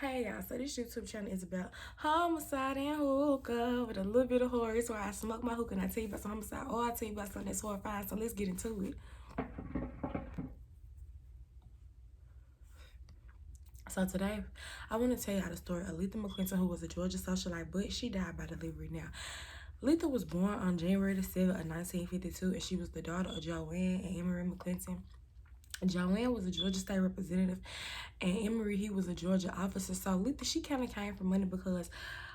Hey y'all, so this YouTube channel is about homicide and hookah with a little bit of horror. It's where I smoke my hookah and I tell you about some homicide or I tell you about something that's horrifying. So let's get into it. So today, I want to tell y'all the story of Lita Mcclinton, who was a Georgia socialite, but she died by delivery now. Lita was born on January the 7th of 1952, and she was the daughter of Joanne and Emery Mcclinton. Joanne was a Georgia state representative, and Emery, he was a Georgia officer. So Lita, she kind of came from money because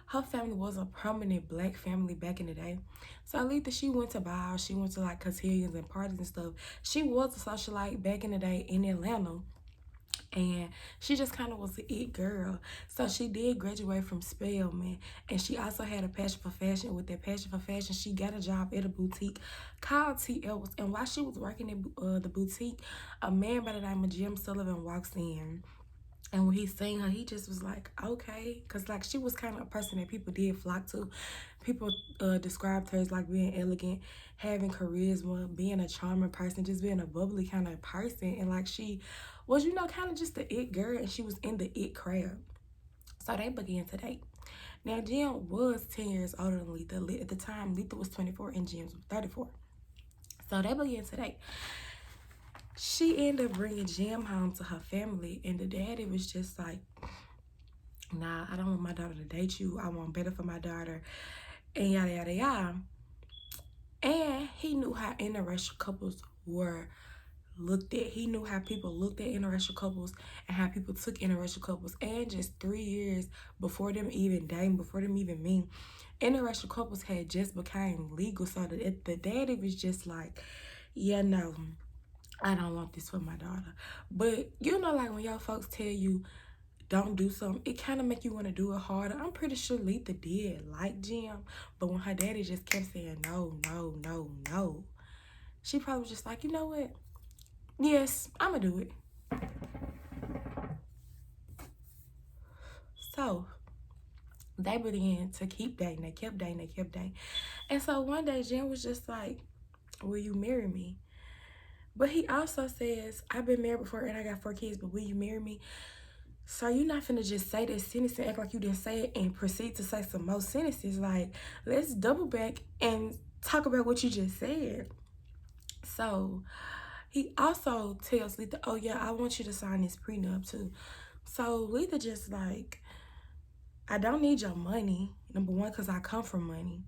her family was a prominent black family back in the day. So Lita, she went to balls, she went to like cotillions and parties and stuff. She was a socialite back in the day in Atlanta. And she just kind of was an it girl. So she did graduate from Spelman, and she also had a passion for fashion. With that passion for fashion, she got a job at a boutique called T. Ellis. And while she was working at the boutique, a man by the name of Jim Sullivan walks in. And when he seen her, he just was like, okay. Because, like, she was kind of a person that people did flock to. People described her as, like, being elegant, having charisma, being a charming person, just being a bubbly kind of person. And, like, she was, you know, kind of just the it girl. And she was in the it crowd. So they began to date. Now, Jim was 10 years older than Lita. At the time, Lita was 24 and Jim was 34. So they began to date. She ended up bringing Jim home to her family, and the daddy was just like, nah, I don't want my daughter to date you. I want better for my daughter, and yada, yada, yada. And he knew how interracial couples were looked at. He knew how people looked at interracial couples and how people took interracial couples. And just 3 years before them even dating, before them even meeting, interracial couples had just became legal. So the daddy was just like, yeah, no, I don't want this for my daughter. But you know, like when y'all folks tell you don't do something, it kind of make you want to do it harder. I'm pretty sure Lita did like Jim, but when her daddy just kept saying no, no, no, no, she probably was just like, you know what? Yes, I'm gonna do it. So they began to keep dating. They kept dating. They kept dating. And so one day Jim was just like, will you marry me? But he also says, I've been married before and I got 4 kids, but will you marry me? So you're not finna just say that sentence and act like you didn't say it and proceed to say some more sentences. Like, let's double back and talk about what you just said. So he also tells Lita, oh yeah, I want you to sign this prenup too. So Lita just like, I don't need your money. Number one, because I come from money.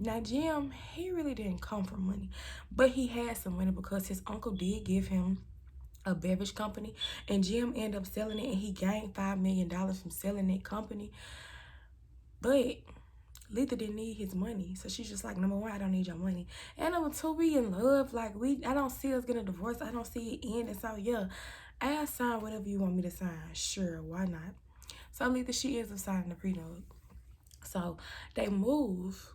Now, Jim, he really didn't come from money, but he had some money because his uncle did give him a beverage company, and Jim ended up selling it, and he gained $5 million from selling that company. But Lita didn't need his money, so she's just like, number one, I don't need your money, and number two, we in love. Like, I don't see us getting a divorce. I don't see it ending. So yeah, I'll sign whatever you want me to sign. Sure, why not? So Lita, she ends up signing the prenup. So they move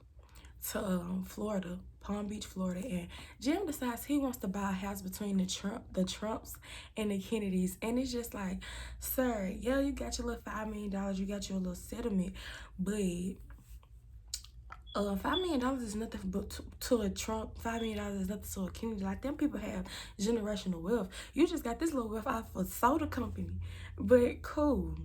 to Florida, Palm Beach, Florida, and Jim decides he wants to buy a house between the Trumps and the Kennedys. And it's just like, sir, yeah, you got your little $5 million, you got your little settlement, but $5 million is nothing but to a Trump. $5 million is nothing to a Kennedy. Like, them people have generational wealth. You just got this little wealth off of a soda company, but cool.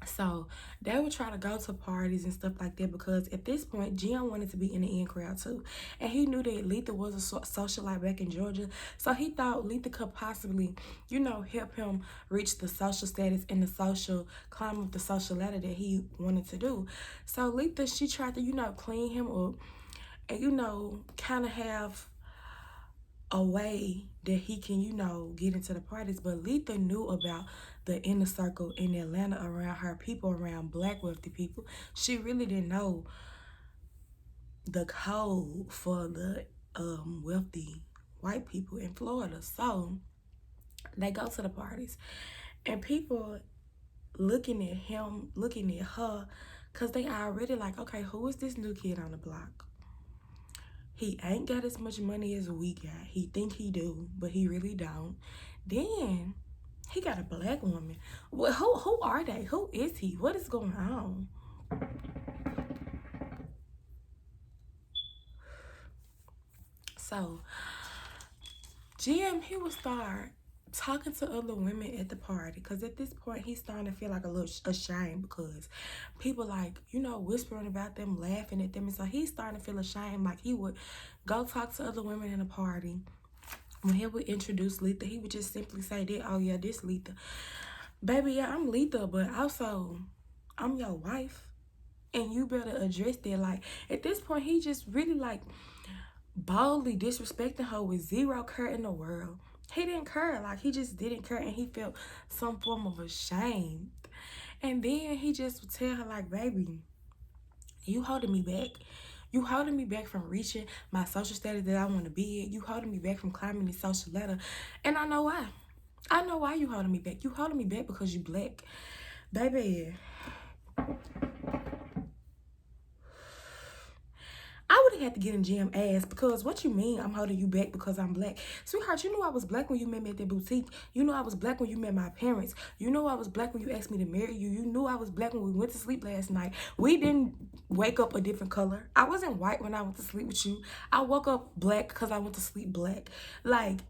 So they would try to go to parties and stuff like that because at this point, Jim wanted to be in the in crowd too. And he knew that Lita was a socialite back in Georgia. So he thought Lita could possibly, you know, help him reach the social status and the social climb up the social ladder that he wanted to do. So Lita, she tried to, you know, clean him up and, you know, kind of have a way that he can, you know, get into the parties. But Lita knew about the inner circle in Atlanta around her people, around black wealthy people. She really didn't know the code for the wealthy white people in Florida. So they go to the parties and people looking at him, looking at her, because they already like, okay, who is this new kid on the block? He ain't got as much money as we got. He think he do, but he really don't. Then he got a black woman. Well, who are they? Who is he? What is going on? So Jim, he would start talking to other women at the party, because at this point he's starting to feel like a little ashamed, because people like, you know, whispering about them, laughing at them, and so he's starting to feel ashamed. Like he would go talk to other women in a party. When he would introduce Lita, he would just simply say that, oh yeah, this Lita. Baby, yeah, I'm Lita, but also I'm your wife. And you better address that. Like, at this point, he just really, like, boldly disrespecting her with zero care in the world. He didn't care. Like, he just didn't care, and he felt some form of ashamed. And then he just would tell her, like, baby, you holding me back. You holding me back from reaching my social status that I want to be in. You holding me back from climbing the social ladder. And I know why. I know why you holding me back. You holding me back because you black. Baby, I would have had to get in gym ass, because what you mean I'm holding you back because I'm black? Sweetheart, you knew I was black when you met me at the boutique. You knew I was black when you met my parents. You knew I was black when you asked me to marry you. You knew I was black when we went to sleep last night. We didn't wake up a different color. I wasn't white when I went to sleep with you. I woke up black because I went to sleep black. Like,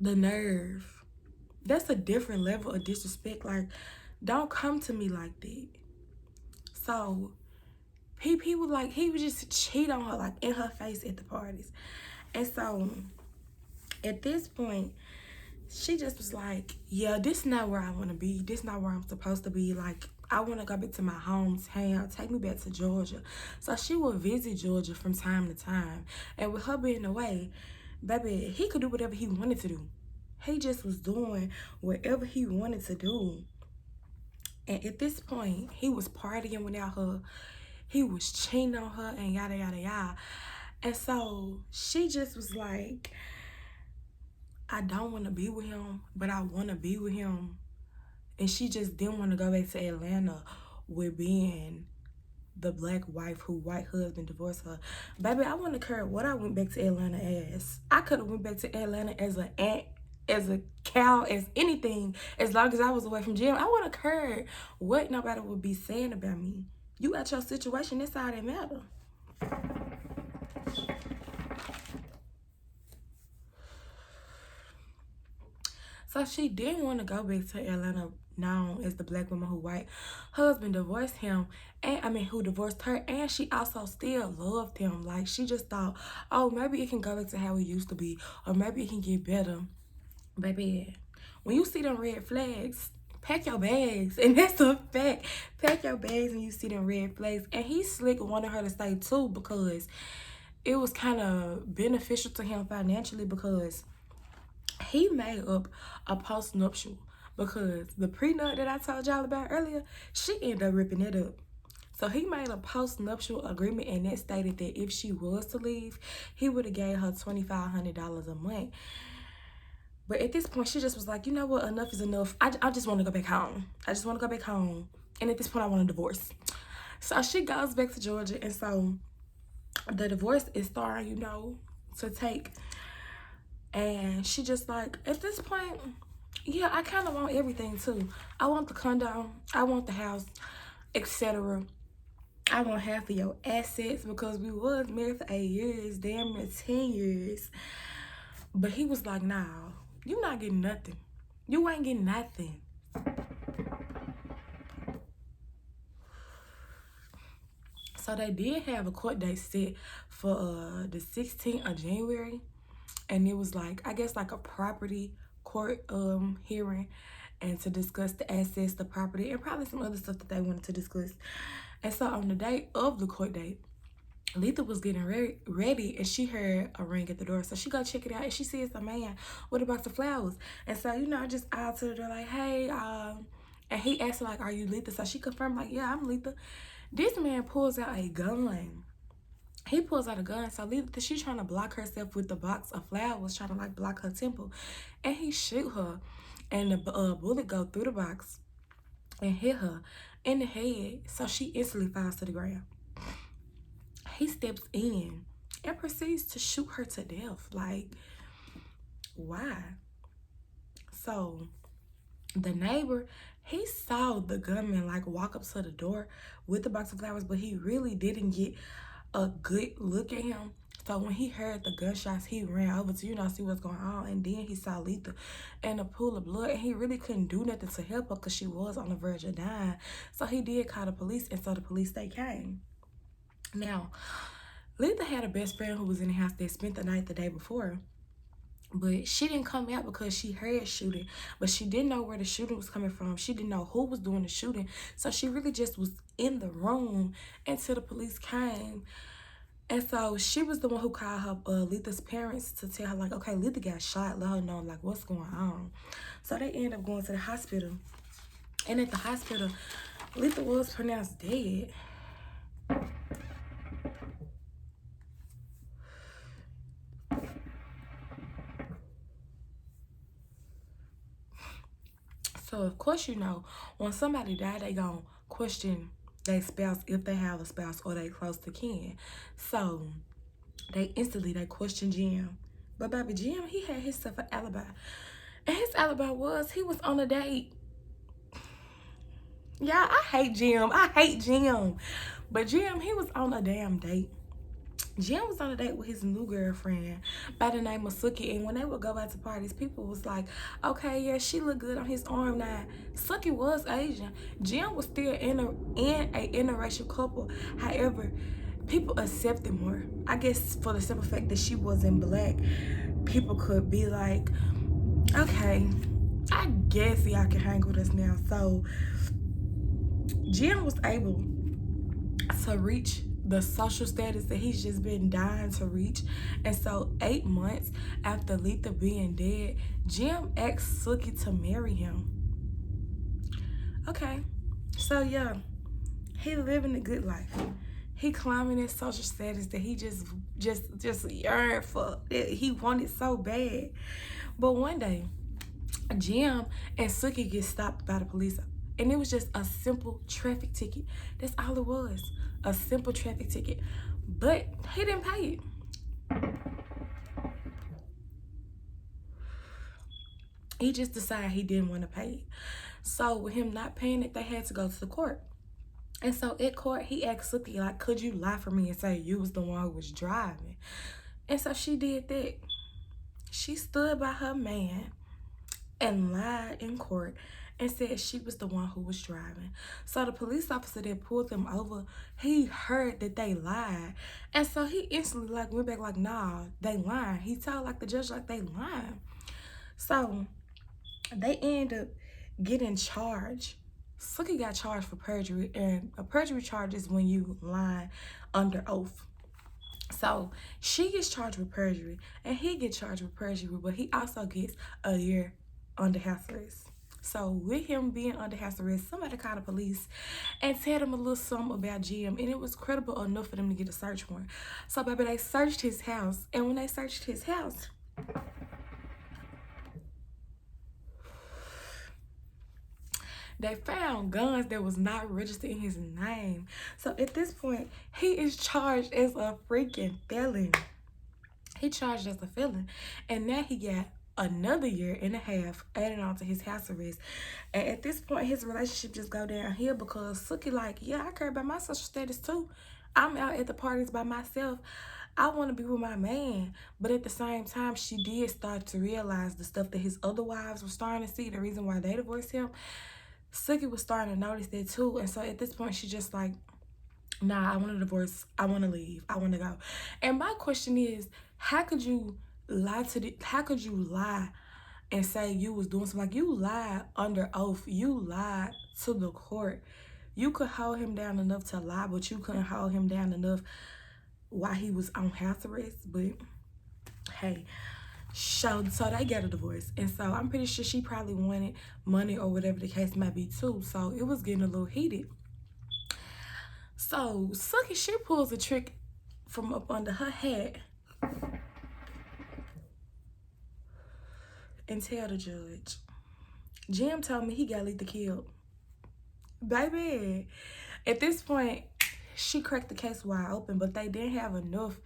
the nerve. That's a different level of disrespect. Like, don't come to me like that. So he was like, he would just cheat on her, like, in her face at the parties. And so at this point, she just was like, yeah, this is not where I want to be. This is not where I'm supposed to be. Like, I want to go back to my hometown. Take me back to Georgia. So she would visit Georgia from time to time. And with her being away, baby, he could do whatever he wanted to do. He just was doing whatever he wanted to do. And at this point, he was partying without her. He was cheating on her and yada, yada, yada. And so she just was like, I don't want to be with him, but I want to be with him. And she just didn't want to go back to Atlanta with being the black wife who white husband divorced her. Baby, I wouldn't care what I went back to Atlanta as. I could have went back to Atlanta as an ant, as a cow, as anything, as long as I was away from jail. I wouldn't care what nobody would be saying about me. You got your situation, that's all that matter. So she didn't want to go back to Atlanta, known as the black woman who white husband divorced him, and who divorced her, and she also still loved him. Like, she just thought, oh, maybe it can go back to how it used to be, or maybe it can get better. Baby, when you see them red flags, pack your bags. And that's a fact. Pack your bags when you see them red flags. And he slick wanted her to stay too, because it was kind of beneficial to him financially, because he made up a post-nuptial, because the prenup that I told y'all about earlier, she ended up ripping it up. So he made a post-nuptial agreement, and that stated that if she was to leave, he would have gave her $2,500 a month. But at this point, she just was like, you know what? Enough is enough. I just want to go back home. I just want to go back home. And at this point, I want a divorce. So she goes back to Georgia. And so the divorce is starting, you know, to take. And she just like, at this point, yeah, I kind of want everything too. I want the condo. I want the house, etc. I want half of your assets, because we was married for 8 years, damn near 10 years. But he was like, nah, you not getting nothing. You ain't getting nothing. So they did have a court date set for the 16th of January. And it was like, I guess like a property court hearing, and to discuss the assets, the property, and probably some other stuff that they wanted to discuss. And so on the day of the court date, Lita was getting ready, and she heard a ring at the door. So she go check it out, and she sees a man with a box of flowers. And so, you know, I just out to the door like, hey, and he asked her, like, are you Lita? So she confirmed, like, yeah, I'm Lita. This man pulls out a gun. He pulls out a gun. So Lita, she's trying to block herself with the box of flowers, trying to, like, block her temple. And he shoot her, and the bullet go through the box and hit her in the head. So she instantly falls to the ground. He steps in and proceeds to shoot her to death. Like, why? So the neighbor, he saw the gunman, like, walk up to the door with the box of flowers, but he really didn't get a good look at him So when he heard the gunshots, he ran over to, see what's going on. And then he saw Lita in a pool of blood. And he really couldn't do nothing to help her because she was on the verge of dying. So he did call the police. And so the police, they came. Now, Lita had a best friend who was in the house that spent the night the day before. But she didn't come out because she heard shooting. But she didn't know where the shooting was coming from. She didn't know who was doing the shooting. So she really just was in the room until the police came. And so she was the one who called her Lita's parents to tell her, like, okay, Lita got shot. Let her know, like, what's going on. So they ended up going to the hospital. And at the hospital, Lita was pronounced dead. So, of course, when somebody died, they gonna question their spouse if they have a spouse or they close to kin. So, they question Jim. But baby, Jim, he had himself an alibi. And his alibi was he was on a date. Yeah, I hate Jim. But Jim, he was on a damn date. Jim was on a date with his new girlfriend by the name of Suki, and when they would go out to parties, people was like, okay, yeah, she looked good on his arm. Now, Suki was Asian. Jim was still in a interracial couple. However, people accepted more. I guess for the simple fact that she wasn't black, people could be like, okay, I guess y'all can hang with us now. So, Jim was able to reach the social status that he's just been dying to reach. And so 8 months after Lita being dead, Jim asked Suki to marry him. Okay, so yeah, he living a good life. He climbing his social status that he just yearned for. He wanted so bad. But one day, Jim and Suki get stopped by the police. And it was just a simple traffic ticket. That's all it was. A simple traffic ticket. But he didn't pay it. He just decided he didn't want to pay it. So with him not paying it, they had to go to the court. And so at court, he asked Suki, like, could you lie for me and say you was the one who was driving? And so she did that. She stood by her man and lied in court and said she was the one who was driving. So the police officer that pulled them over, he heard that they lied. And so he instantly went back like, nah, they lying. He told the judge they lying. So they end up getting charged. Suki got charged for perjury, and a perjury charge is when you lie under oath. So she gets charged with perjury and he gets charged with perjury, but he also gets a year under house arrest. So with him being under house arrest, somebody called the police and told him a little something about Jim, and it was credible enough for them to get a search warrant. So baby, they searched his house, and when they searched his house, they found guns that was not registered in his name. So at this point, he is charged as a freaking felon. He charged as a felon, and now he got another year and a half added on to his house arrest. And at this point, his relationship just go downhill because Suki yeah, I care about my social status too. I'm out at the parties by myself. I want to be with my man. But at the same time, she did start to realize the stuff that his other wives were starting to see, the reason why they divorced him. Suki was starting to notice that too. And so at this point, she just nah, I want a divorce. I want to leave. I want to go. And my question is, how could you lie and say you was doing something? You lied under oath. You lied to the court. You could hold him down enough to lie, but you couldn't hold him down enough while he was on house arrest. But hey, so they got a divorce. And so I'm pretty sure she probably wanted money or whatever the case might be too. So it was getting a little heated. So Suki, she pulls a trick from up under her hat and tell the judge, Jim told me he got Lita killed. Baby, at this point, she cracked the case wide open, but they didn't have enough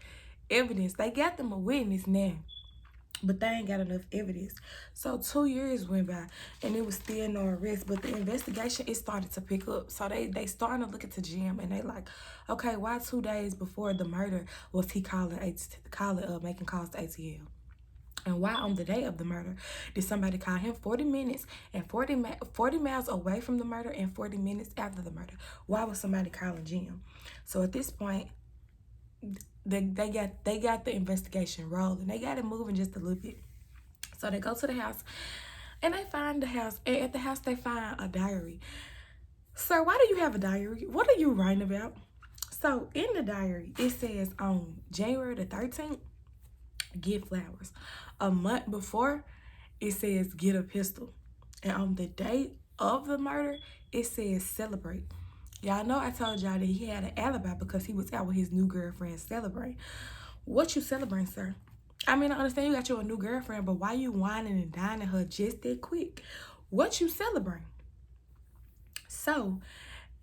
evidence. They got them a witness now. but they ain't got enough evidence. So 2 years went by and it was still no arrest, but the investigation, it started to pick up. So they starting to look into Jim, and they like, okay, why 2 days before the murder was he making calls to ATL? And why on the day of the murder did somebody call him 40 minutes and 40 miles away from the murder and 40 minutes after the murder? Why was somebody calling Jim? So at this point, they got the investigation rolling. They got it moving just a little bit. So they go to the house and they find the house. And at the house they find a diary. Sir, why do you have a diary? What are you writing about? So in the diary, it says on January the 13th, get flowers. A month before, it says get a pistol. And on the day of the murder, it says celebrate. Y'all know I told y'all that he had an alibi because he was out with his new girlfriend celebrating. What you celebrating, sir? I mean, I understand you got your new girlfriend, but why you whining and dining her just that quick? What you celebrating? So,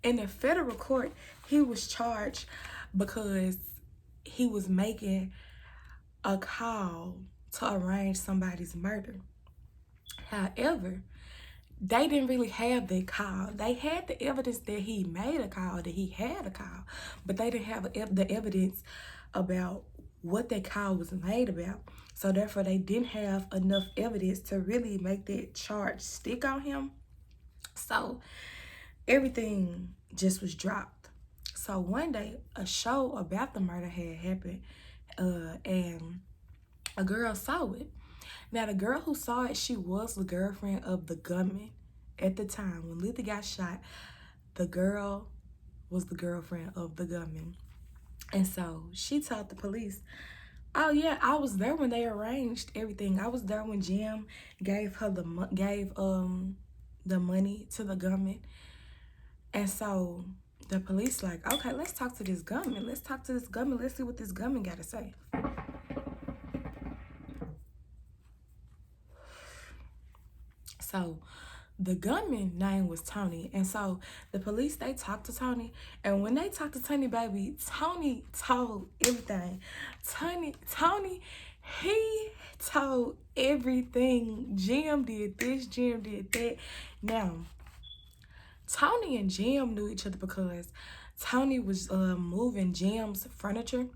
in the federal court, he was charged because he was making a call to arrange somebody's murder. However, they didn't really have that call. They had the evidence that he made a call, that he had a call, but they didn't have the evidence about what that call was made about. So therefore, they didn't have enough evidence to really make that charge stick on him. So everything just was dropped. So one day, a show about the murder had happened, and a girl saw it. Now, the girl who saw it, she was the girlfriend of the gunman. At the time, when Lita got shot, the girl was the girlfriend of the gunman. And so she told the police, oh yeah, I was there when they arranged everything. I was there when Jim gave her the money to the gunman. And so the police like, okay, let's talk to this gunman. Let's talk to this gunman. Let's see what this gunman got to say. So the gunman name was Tony. And so the police, they talked to Tony. And when they talked to Tony, baby, Tony told everything. Tony, he told everything. Jim did this, Jim did that. Now, Tony and Jim knew each other because Tony was moving Jim's furniture.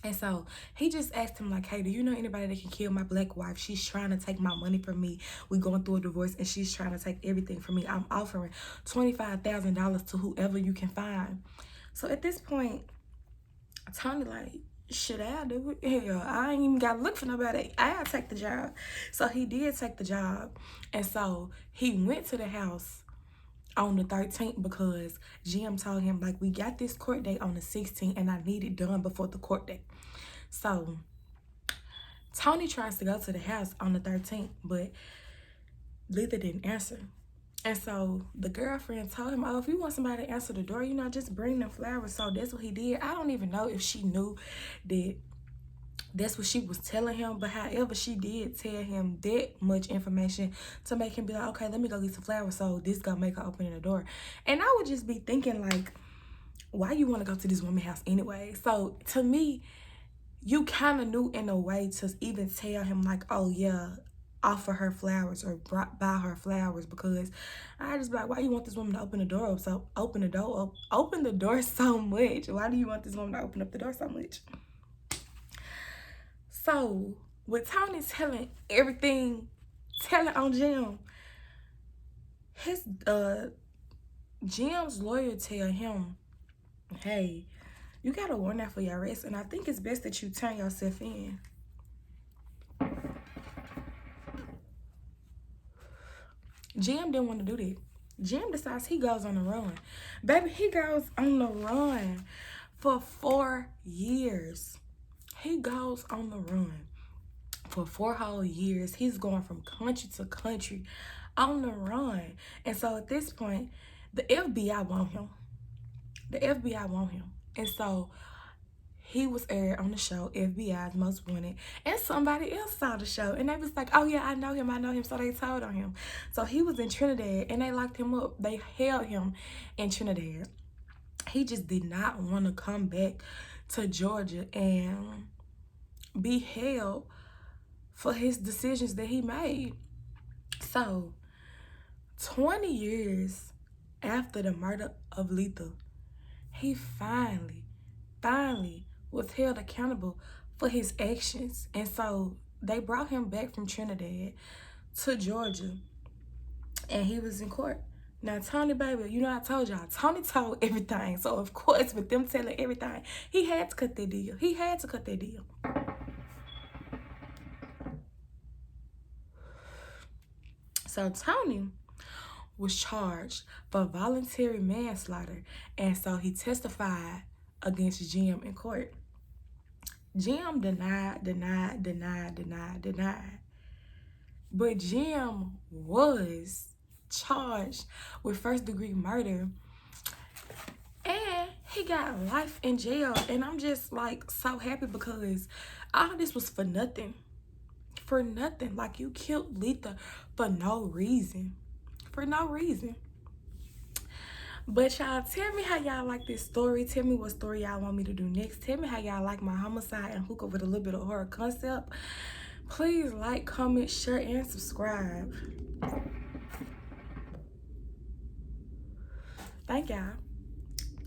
And so he just asked him like, hey, do you know anybody that can kill my black wife? She's trying to take my money from me. We going through a divorce and she's trying to take everything from me. I'm offering $25,000 to whoever you can find. So at this point, Tony like, should I do it? Hell, I ain't even got to look for nobody. I'll take the job. So he did take the job. And so he went to the house on the 13th because Jim told him, like, we got this court date on the 16th and I need it done before the court date. So Tony tries to go to the house on the 13th, but Lita didn't answer. And so the girlfriend told him, oh, if you want somebody to answer the door, you know, just bring them flowers. So that's what he did. I don't even know if she knew that that's what she was telling him, but however, she did tell him that much information to make him be like, okay, let me go get some flowers, so this gonna make her open the door. And I would just be thinking like, why you want to go to this woman's house anyway? So to me, you kind of knew in a way to even tell him like, oh yeah, offer her flowers or buy her flowers, because I just be like, why you want this woman to open the door up? So open the door so much. Why do you want this woman to open up the door so much? So, with Tony telling everything, telling on Jim, his Jim's lawyer tell him, hey, you got a warrant out for your arrest, and I think it's best that you turn yourself in. Jim didn't want to do that. Jim decides he goes on the run. Baby, he goes on the run for 4 years. He goes on the run for 4 whole years. He's going from country to country on the run. And so at this point, the FBI want him. The FBI want him. And so he was aired on the show, FBI's Most Wanted. And somebody else saw the show. And they was like, oh yeah, I know him. So they told on him. So he was in Trinidad and they locked him up. They held him in Trinidad. He just did not want to come back to Georgia and be held for his decisions that he made. So, 20 years after the murder of Lita, he finally was held accountable for his actions. And so they brought him back from Trinidad to Georgia, and he was in court. Now, Tony, baby, you know I told y'all, Tony told everything. So, of course, with them telling everything, he had to cut that deal. He had to cut that deal. So, Tony was charged for voluntary manslaughter, and so he testified against Jim in court. Jim denied. But Jim was charged with first-degree murder, and he got life in jail. And I'm just like so happy because all this was for nothing. For nothing. Like, you killed Lita for no reason. For no reason. But y'all, tell me how y'all like this story. Tell me what story y'all want me to do next. Tell me how y'all like my homicide and hookah with a little bit of horror concept. Please like, comment, share, and subscribe. Thank y'all.